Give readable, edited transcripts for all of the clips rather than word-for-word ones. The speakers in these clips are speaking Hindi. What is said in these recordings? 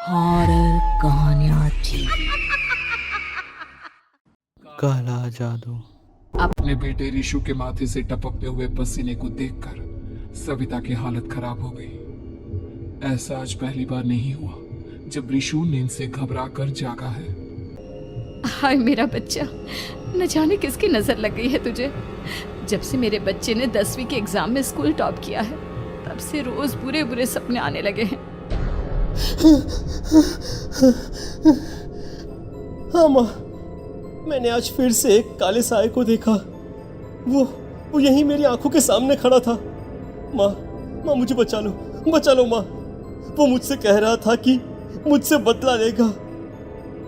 हॉरर कहानियाँ थी। काला जादू। अपने बेटे रिशु के माथे से टपकते हुए पसीने को देखकर सविता की हालत खराब हो गई। ऐसा आज पहली बार नहीं हुआ जब रिशु नींद से घबरा कर जागा है। हाय मेरा बच्चा, न जाने किसकी नजर लग गई है तुझे। जब से मेरे बच्चे ने 10वीं के एग्जाम में स्कूल टॉप किया है तब से रोज बुरे बुरे सपने आने लगे हैं। हाँ माँ, मैंने आज फिर से एक काले साए को देखा। वो यहीं मेरी आंखों के सामने खड़ा था। माँ मुझे बचा लो माँ। वो मुझसे कह रहा था कि मुझसे बदला लेगा।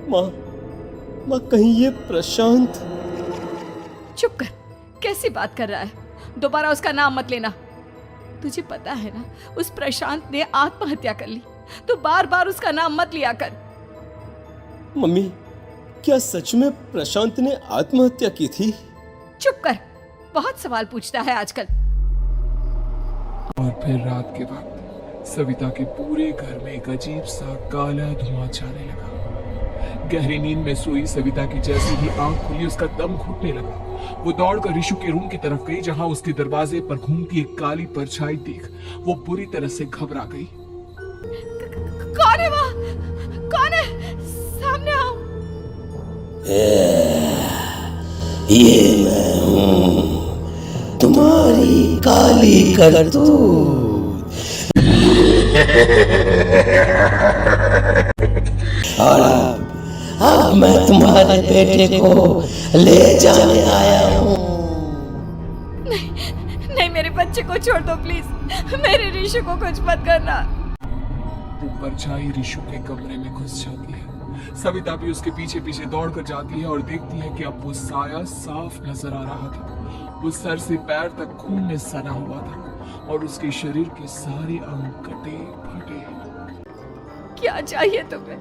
माँ कहीं ये प्रशांत। चुप कर, कैसी बात कर रहा है? दोबारा उसका नाम मत लेना। तुझे पता है ना, उस प्रशांत ने आत्महत्या कर ली, तो बार बार उसका नाम मत लिया कर। मम्मी, क्या सच में प्रशांत ने आत्महत्या की थी? चुप कर, बहुत सवाल पूछता है आजकल। और फिर रात के वक्त सविता के पूरे घर में एक अजीब सा काला धुआं छाने लगा। गहरी नींद में सोई सविता की जैसे ही आंख खुली उसका दम घुटने लगा। वो दौड़कर रिशु के रूम की तरफ गई जहां उसके दरवाजे पर घूमती एक काली परछाई देख वो बुरी तरह से घबरा गई। कौन है वहाँ? कौन है? सामने आओ। ये मैं हूँ, तुम्हारी काली करतूत। और अब मैं तुम्हारे बेटे को ले जाने आया हूँ। नहीं, मेरे बच्चे को छोड़ दो प्लीज। मेरे रिशु को कुछ मत करना। वो परछाई रिशु के कमरे में घुस जाती है। सविता भी उसके पीछे पीछे दौड़कर जाती है और देखती है कि अब वो साया साफ नजर आ रहा था। वो सर से पैर तक खून में सना हुआ था और उसके शरीर के सारे अंग कटे फटे। क्या चाहिए तुम्हें?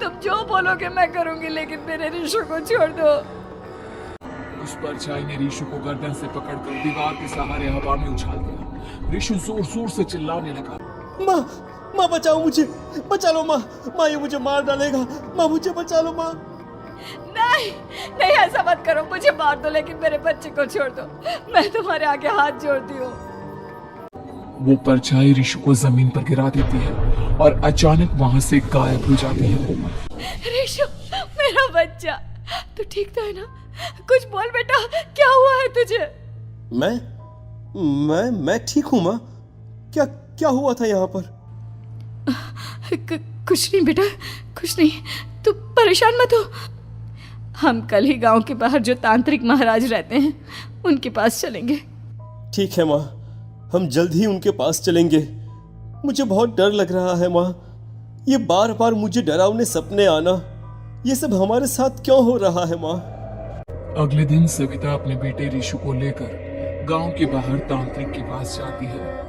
तुम जो बोलोगे मैं करूंगी, लेकिन मेरे रिशु को छोड़ दो। उस परछाई ने रिशु को गर्दन से पकड़कर दीवार के सहारे हवा में उछाल दिया। रिशु जोर जोर से चिल्लाने लगा। माँ बचाओ मुझे, बचा लो माँ ये मुझे मार डालेगा। माँ मुझे बचा लो माँ। नहीं ऐसा मत करो, मुझे मार दो लेकिन मेरे बच्चे को छोड़ दो। मैं तुम्हारे आगे हाथ जोड़ती हूँ। वो परछाई रिशु को जमीन पर गिरा देती है और अचानक वहां से गायब हो जाती है। रिशु, मेरा बच्चा, तू ठीक तो है ना? कुछ बोल बेटा, क्या हुआ है तुझे? मैं ठीक हूँ माँ। क्या हुआ था यहाँ पर? कुछ नहीं बेटा, कुछ नहीं। तू परेशान मत हो। हम कल ही गांव के बाहर जो तांत्रिक महाराज रहते हैं उनके पास चलेंगे। ठीक है माँ, हम जल्द ही उनके पास चलेंगे। मुझे बहुत डर लग रहा है माँ। ये बार बार मुझे डरावने सपने आना, ये सब हमारे साथ क्यों हो रहा है माँ? अगले दिन सविता अपने बेटे रिशु को लेकर गांव के बाहर तांत्रिक के पास जाती है।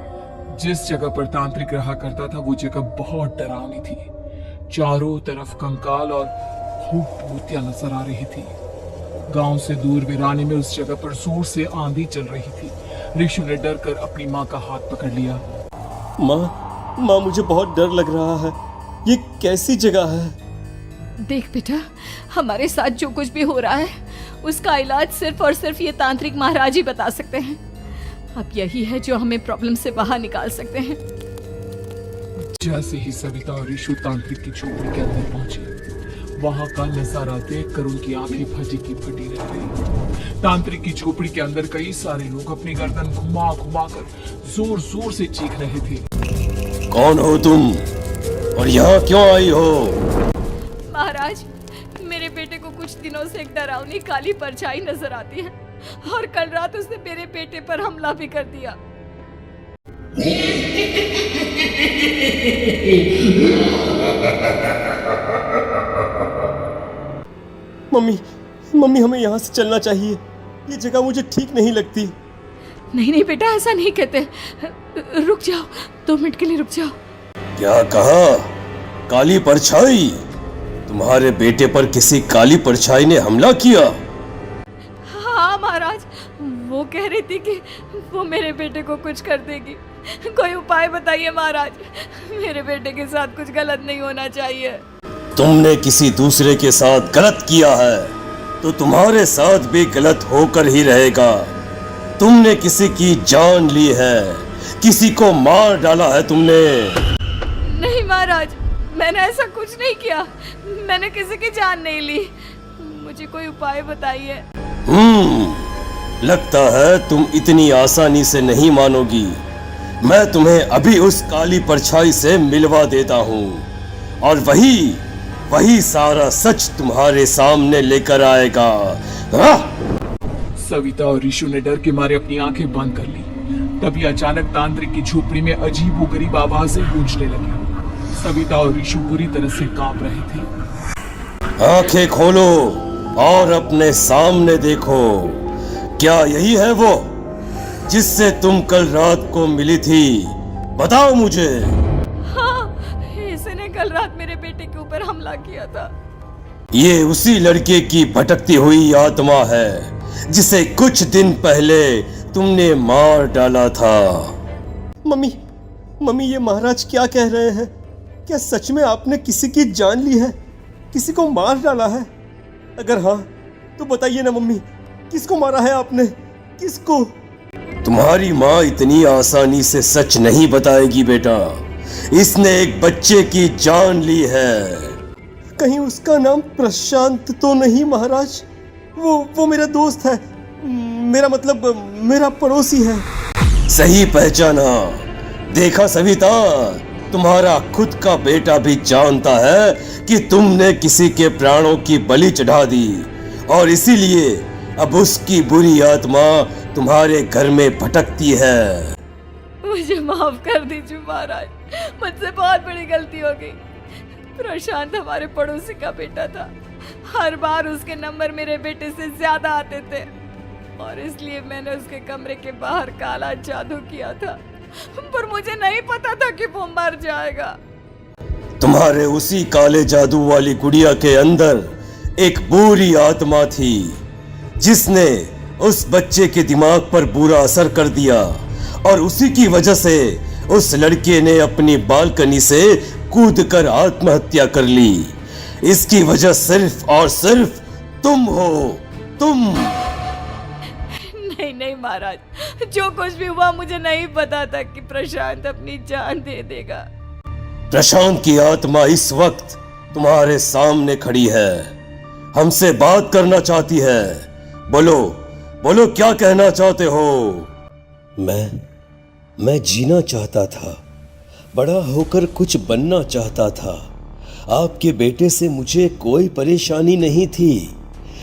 जिस जगह पर तांत्रिक रहा करता था वो जगह बहुत डरावनी थी। चारों तरफ कंकाल और खूब भूतियां नजर आ रही थी। गांव से दूर वीराने में उस जगह पर जोर से आंधी चल रही थी। रिशु ने डर कर अपनी माँ का हाथ पकड़ लिया। माँ मुझे बहुत डर लग रहा है। ये कैसी जगह है? देख बेटा, हमारे साथ जो कुछ भी हो रहा है उसका इलाज सिर्फ और सिर्फ ये तांत्रिक महाराज ही बता सकते हैं। अब यही है जो हमें प्रॉब्लम से बाहर निकाल सकते हैं। जैसे ही सविता और रिशु तांत्रिक की झोपड़ी के अंदर पहुंचे, वहां का नजारा देखकर उनकी आंखें फटी की फटी रह गई। तांत्रिक की झोपड़ी के अंदर कई सारे लोग अपनी गर्दन घुमा घुमा कर जोर जोर से चीख रहे थे। कौन हो तुम और यहाँ क्यों आई हो? महाराज, मेरे बेटे को कुछ दिनों से एक डरावनी काली परछाई नजर आती है और कल रात उसने मेरे बेटे पर हमला भी कर दिया। मम्मी हमें यहाँ से चलना चाहिए। ये जगह मुझे ठीक नहीं लगती। नहीं बेटा, ऐसा नहीं कहते। रुक जाओ, 2 मिनट के लिए रुक जाओ। क्या कहा? काली परछाई? तुम्हारे बेटे पर किसी काली परछाई ने हमला किया? हाँ महाराज, वो कह रही थी कि वो मेरे बेटे को कुछ कर देगी, कोई उपाय बताइए महाराज। मेरे बेटे के साथ कुछ गलत नहीं होना चाहिए। तुमने किसी दूसरे के साथ गलत किया है तो तुम्हारे साथ भी गलत होकर ही रहेगा। तुमने किसी की जान ली है, किसी को मार डाला है तुमने। नहीं महाराज, मैंने ऐसा कुछ नहीं किया। मैंने किसी की जान नहीं ली। मुझे कोई उपाय बताइए। लगता है तुम इतनी आसानी से नहीं मानोगी। मैं तुम्हें अभी उस काली परछाई से मिलवा देता हूँ और वही सारा सच तुम्हारे सामने लेकर आएगा। हाँ? सविता और ऋषु ने डर के मारे अपनी आंखें बंद कर ली। तभी अचानक तांत्रिक की झोपड़ी में अजीबोगरीब आवाजें गूंजने लगी। सविता और ऋषु बुरी तरह से कांप रहे थे। आंखें खोलो और अपने सामने देखो। क्या यही है वो जिससे तुम कल रात को मिली थी? बताओ मुझे। हाँ, इसने कल रात मेरे बेटे के ऊपर हमला किया था। ये उसी लड़के की भटकती हुई आत्मा है जिसे कुछ दिन पहले तुमने मार डाला था। मम्मी ये महाराज क्या कह रहे हैं? क्या सच में आपने किसी की जान ली है, किसी को मार डाला है? अगर हाँ तो बताइए ना मम्मी, किसको मारा है आपने? किसको? तुम्हारी माँ इतनी आसानी से सच नहीं बताएगी बेटा। इसने एक बच्चे की जान ली है। कहीं उसका नाम प्रशांत तो नहीं महाराज? वो मेरा दोस्त है, मेरा मतलब मेरा पड़ोसी है। सही पहचाना। देखा सविता, तुम्हारा खुद का बेटा भी जानता है कि तुमने किसी के प्राणों की बलि चढ़ा दी और इसीलिए अब उसकी बुरी आत्मा तुम्हारे घर में भटकती है। मुझे माफ कर दीजिए महाराज, मुझसे बहुत बड़ी गलती हो गई। प्रशांत हमारे पड़ोसी का बेटा था। हर बार उसके नंबर मेरे बेटे से ज्यादा आते थे और इसलिए मैंने उसके कमरे के बाहर काला जादू किया था, पर मुझे नहीं पता था कि वो मर जाएगा। तुम्हारे उसी काले जादू वाली गुड़िया के अंदर एक बुरी आत्मा थी जिसने उस बच्चे के दिमाग पर बुरा असर कर दिया और उसी की वजह से उस लड़के ने अपनी बालकनी से कूदकर आत्महत्या कर ली। इसकी वजह सिर्फ और सिर्फ तुम हो, तुम। नहीं महाराज, जो कुछ भी हुआ मुझे नहीं पता था कि प्रशांत अपनी जान दे देगा। प्रशांत की आत्मा इस वक्त तुम्हारे सामने खड़ी है, हमसे बात करना चाहती है। बोलो क्या कहना चाहते हो? मैं जीना चाहता था, बड़ा होकर कुछ बनना चाहता था। आपके बेटे से मुझे कोई परेशानी नहीं थी।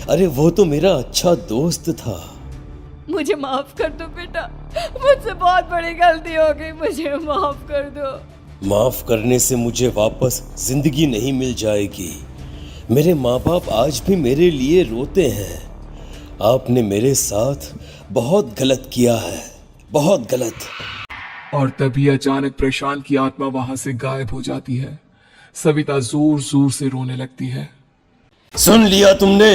अरे वो तो मेरा अच्छा दोस्त था। मुझे माफ कर दो बेटा, मुझसे बहुत बड़ी गलती हो गई, मुझे माफ कर दो। माफ करने से मुझे वापस जिंदगी नहीं मिल जाएगी। मेरे माँ बाप आज भी मेरे लिए रोते हैं। आपने मेरे साथ बहुत गलत किया है, बहुत गलत। और तभी अचानक प्रशांत की आत्मा वहां से गायब हो जाती है। सविता जोर जोर से रोने लगती है। सुन लिया तुमने?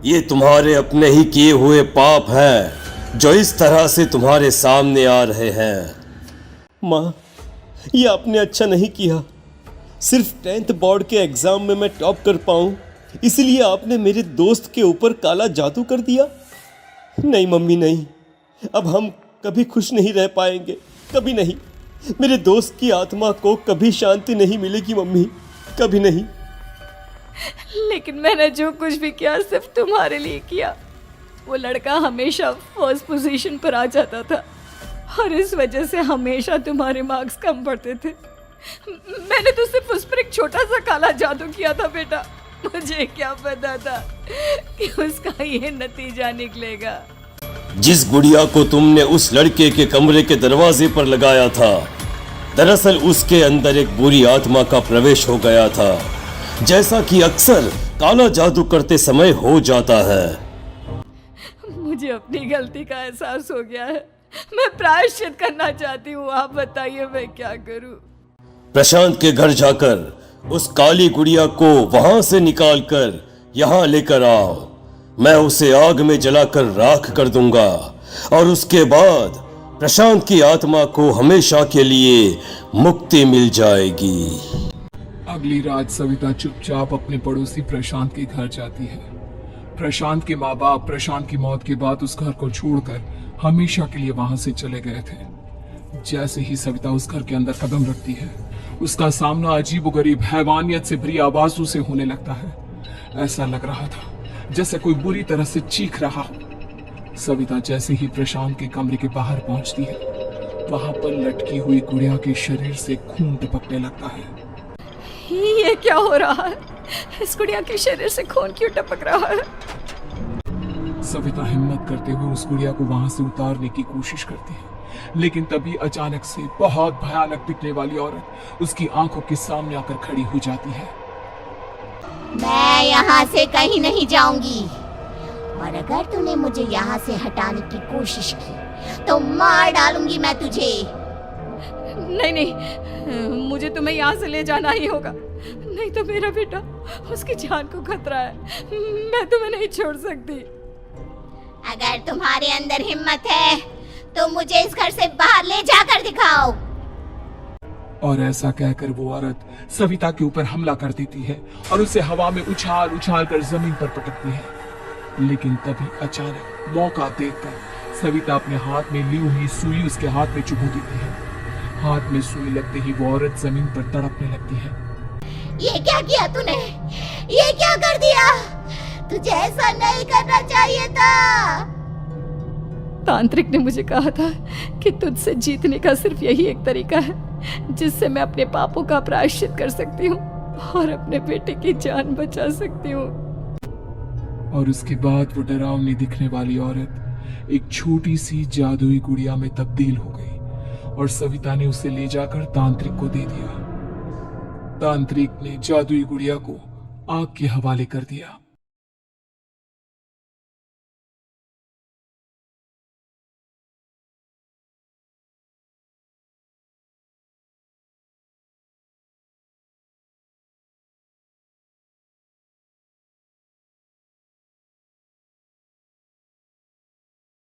ये तुम्हारे अपने ही किए हुए पाप हैं जो इस तरह से तुम्हारे सामने आ रहे हैं। माँ, ये आपने अच्छा नहीं किया। सिर्फ 10th बोर्ड के एग्जाम में मैं टॉप कर पाऊं, इसलिए आपने मेरे दोस्त के ऊपर काला जादू कर दिया। नहीं मम्मी नहीं, अब हम कभी खुश नहीं रह पाएंगे, कभी नहीं। मेरे दोस्त की आत्मा को कभी शांति नहीं मिलेगी मम्मी, कभी नहीं। लेकिन मैंने जो कुछ भी किया सिर्फ तुम्हारे लिए किया। वो लड़का हमेशा फर्स्ट पोजीशन पर आ जाता था और इस वजह से हमेशा तुम्हारे मार्क्स कम पड़ते थे। मैंने तो सिर्फ उस पर एक छोटा सा काला जादू किया था बेटा। मुझे क्या पता था कि उसका ये नतीजा निकलेगा। जिस गुड़िया को तुमने उस लड़के के कमरे के दरवाजे पर लगाया था, दरअसल उसके अंदर एक बुरी आत्मा का प्रवेश हो गया था, जैसा कि अक्सर काला जादू करते समय हो जाता है। मुझे अपनी गलती का एहसास हो गया है। मैं प्रायश्चित करना चाहती हूँ। आप बताइए मैं क्या करूँ? प्रशांत के घर जाकर उस काली गुड़िया को वहां से निकालकर यहाँ लेकर आओ। मैं उसे आग में जलाकर राख कर दूंगा और उसके बाद प्रशांत की आत्मा को हमेशा के लिए मुक्ति मिल जाएगी। अगली रात सविता चुपचाप अपने पड़ोसी प्रशांत के घर जाती है। प्रशांत के माँ बाप प्रशांत की मौत के बाद उस घर को छोड़कर हमेशा के लिए वहां से चले गए थे। जैसे ही सविता उस घर के अंदर कदम रखती है, उसका सामना अजीबोगरीब हैवानियत से भरी आवाजों से होने लगता है। ऐसा लग रहा था जैसे कोई बुरी तरह से चीख रहा हो। सविता जैसे ही प्रशांत के कमरे के बाहर पहुंचती है, वहां पर लटकी हुई गुड़िया के शरीर से खून टपकने लगता है। ये क्या हो रहा है? इस गुड़िया के शरीर से खून क्यों टपक रहा है? सविता हिम्मत करते हुए उस गुड़िया को वहां से उतारने की कोशिश करती है, लेकिन तभी अचानक से बहुत भयानक दिखने वाली औरत उसकी आंखों के सामने आकर खड़ी हो जाती है। मैं यहाँ से कहीं नहीं जाऊंगी, और अगर तूने मुझे यहाँ से हटाने की कोशिश की तो मार डालूंगी मैं तुझे। नहीं नहीं, मुझे तुम्हें यहाँ से ले जाना ही होगा, नहीं तो मेरा बेटा, उसकी जान को खतरा है। मैं तुम्हें नहीं छोड़ सकती। अगर तुम्हारे अंदर हिम्मत है तो मुझे इस घर से बाहर ले जाकर दिखाओ। और ऐसा कहकर वो औरत सविता के ऊपर हमला कर देती है और उसे हवा में उछाल उछाल कर जमीन पर पटकती है। लेकिन तभी अचानक मौका देखकर सविता अपने हाथ में ली हुई सुई उसके हाथ में चुभो देती है। हाथ में सुई लगते ही वो औरत जमीन पर तड़पने लगती है। ये क्या किया तूने? ये क्या कर दिया? तुझे ऐसा नहीं करना चाहिए था। तांत्रिक ने मुझे कहा था कि तुझसे जीतने का सिर्फ यही एक तरीका है जिससे मैं अपने पापों का प्रायश्चित कर सकती हूँ और अपने बेटे की जान बचा सकती हूँ। और उसके बाद वो डरावनी दिखने वाली औरत एक छोटी सी जादुई गुड़िया में तब्दील हो गई और सविता ने उसे ले जाकर तांत्रिक को दे दिया। तांत्रिक ने जादुई गुड़िया को आग के हवाले कर दिया।